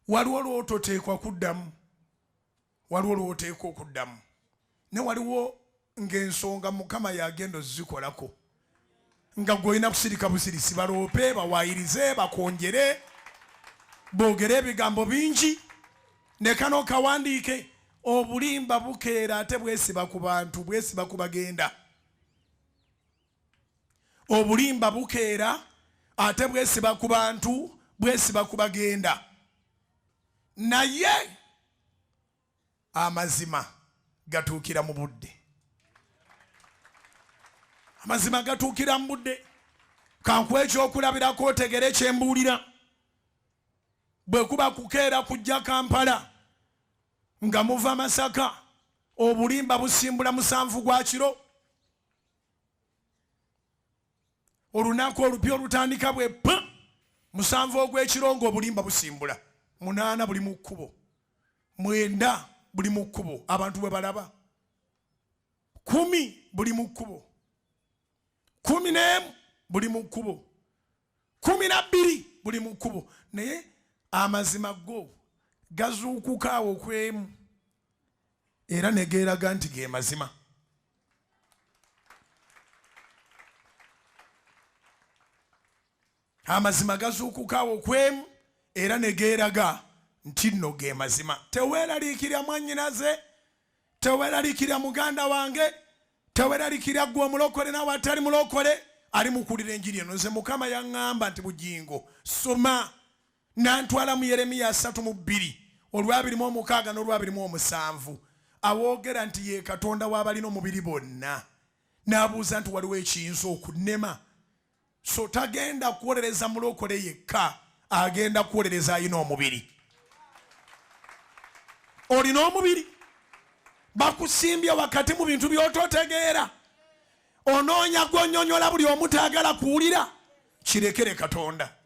waliwo lwototeekwa kuddamu, waliwo lwoteekwa okuddamu, ne waliwo ng'ensonga Mukama yagenda ozikolako nga gw'olina kusirika busirisi baloope bawaayirize bakonjere boogere ebigambo bingi ne kano kawandiike obulimba bukeera ate bwesiba ku bantu bwesiba ku bagenda. Obulimba bukeera ate bwesiba ku bantu bwesiba ku bagenda. Naye amazima gatuukira mu budde. Amazima gatuukira mu budde. Kankuwa ekyokulabirako otegere ekyembuulira. Bwe kuba kukeera kujja Kampala nga muva Masaka obulimba busimbula 7 gwa kiro. Olunaku olupya olutandika bwe 7 ogw'ekiro ng'obulimba busimbula. 8 buli mu kkubo, 9 buli mu kkubo abantu bwe balaba, 10 buli mu kkubo, 11 buli mu kkubo, 12 buli mu kkubo. Naye amazima go gazuukuka awo kwemu era ne geeraga nti ge mazima. Amazima gazuukuka awo kwemu era ne geeraga nti nno ge mazima. Teweeraliikirira mwannyinaze, teweeraliikirira muganda wange, teweeraliikirira ggwe omulokole nawe atali mulokole ali mukulira enjiri eno. Nze Mukama yaŋŋamba nti Bujjingo soma nantwala mu Yeremiya 3:2 olw'26 n'olw'27 awoogera nti ye Katonda w'abalina omubiri bonna. N'abuuza nti waliwo ekiyinza okunnema. So tagenda kuwolereza mulokole yekka, agenda kuwolereza alina omubiri. Olina omubiri bakusimbye wakati mu bintu by'ototegeera, onoonya gw'onnyonnyola buli omu taagala kuwulira. Kirekere Katonda.